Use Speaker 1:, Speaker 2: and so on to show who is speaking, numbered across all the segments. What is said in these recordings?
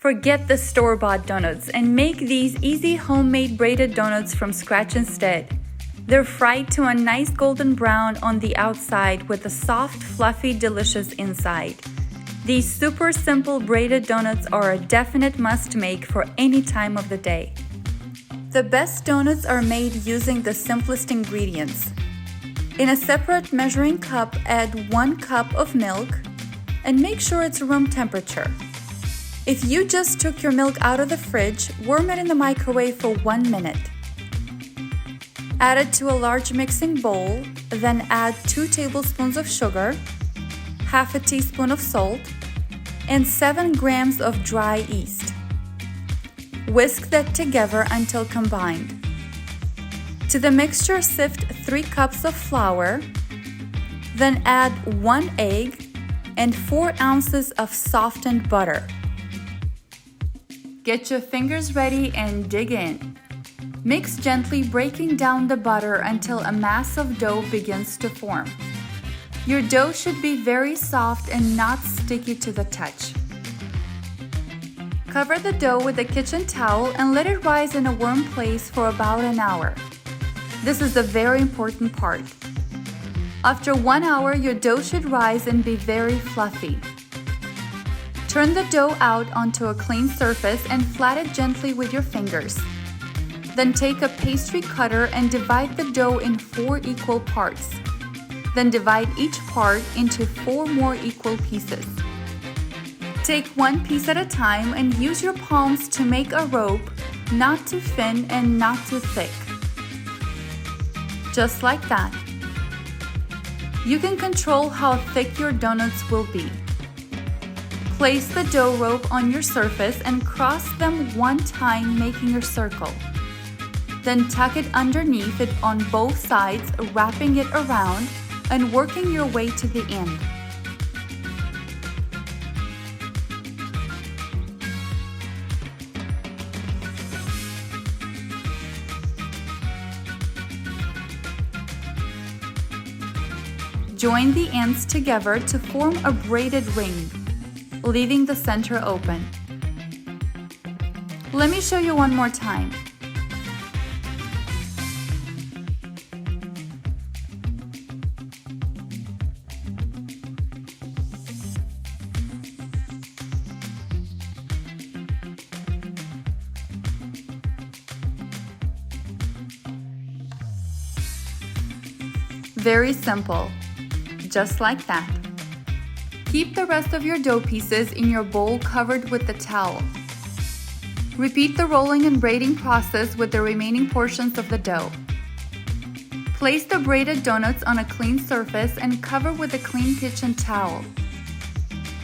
Speaker 1: Forget the store-bought donuts and make these easy homemade braided donuts from scratch instead. They're fried to a nice golden brown on the outside with a soft, fluffy, delicious inside. These super simple braided donuts are a definite must-make for any time of the day. The best donuts are made using the simplest ingredients. In a separate measuring cup, add 1 cup of milk and make sure it's room temperature. If you just took your milk out of the fridge, warm it in the microwave for 1 minute. Add it to a large mixing bowl, then add 2 tablespoons of sugar, half a teaspoon of salt, and 7 grams of dry yeast. Whisk that together until combined. To the mixture, sift 3 cups of flour, then add 1 egg and 4 ounces of softened butter. Get your fingers ready and dig in. Mix gently, breaking down the butter until a mass of dough begins to form. Your dough should be very soft and not sticky to the touch. Cover the dough with a kitchen towel and let it rise in a warm place for about an hour. This is the very important part. After 1 hour, your dough should rise and be very fluffy. Turn the dough out onto a clean surface and flat it gently with your fingers. Then take a pastry cutter and divide the dough in 4 equal parts. Then divide each part into 4 more equal pieces. Take 1 piece at a time and use your palms to make a rope, not too thin and not too thick. Just like that. You can control how thick your donuts will be. Place the dough rope on your surface and cross them 1 time, making your circle. Then tuck it underneath it on both sides, wrapping it around and working your way to the end. Join the ends together to form a braided ring, leaving the center open. Let me show you one more time. Very simple, just like that. Keep the rest of your dough pieces in your bowl covered with the towel. Repeat the rolling and braiding process with the remaining portions of the dough. Place the braided donuts on a clean surface and cover with a clean kitchen towel.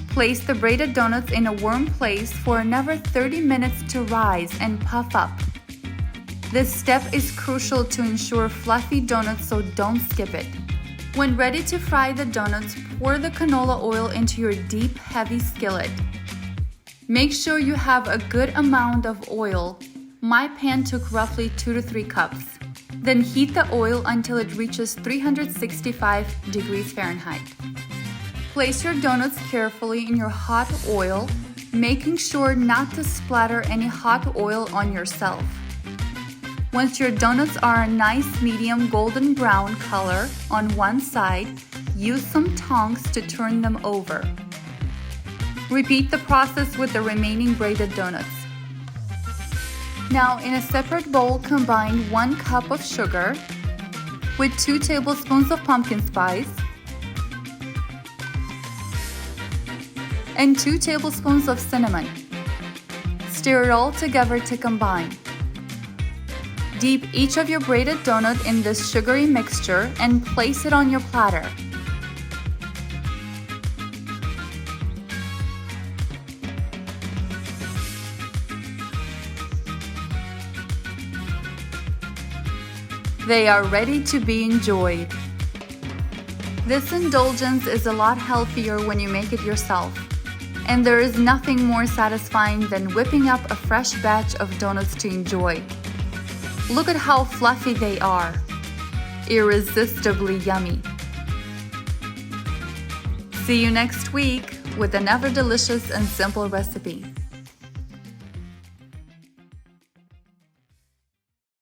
Speaker 1: Place the braided donuts in a warm place for another 30 minutes to rise and puff up. This step is crucial to ensure fluffy donuts, so don't skip it. When ready to fry the donuts, pour the canola oil into your deep, heavy skillet. Make sure you have a good amount of oil. My pan took roughly 2 to 3 cups. Then heat the oil until it reaches 365 degrees Fahrenheit. Place your donuts carefully in your hot oil, making sure not to splatter any hot oil on yourself. Once your donuts are a nice medium golden brown color on one side, use some tongs to turn them over. Repeat the process with the remaining braided donuts. Now, in a separate bowl, combine 1 cup of sugar with 2 tablespoons of pumpkin spice and 2 tablespoons of cinnamon. Stir it all together to combine. Dip each of your braided donut in this sugary mixture and place it on your platter. They are ready to be enjoyed. This indulgence is a lot healthier when you make it yourself, and there is nothing more satisfying than whipping up a fresh batch of donuts to enjoy. Look at how fluffy they are. Irresistibly yummy. See you next week with another delicious and simple recipe.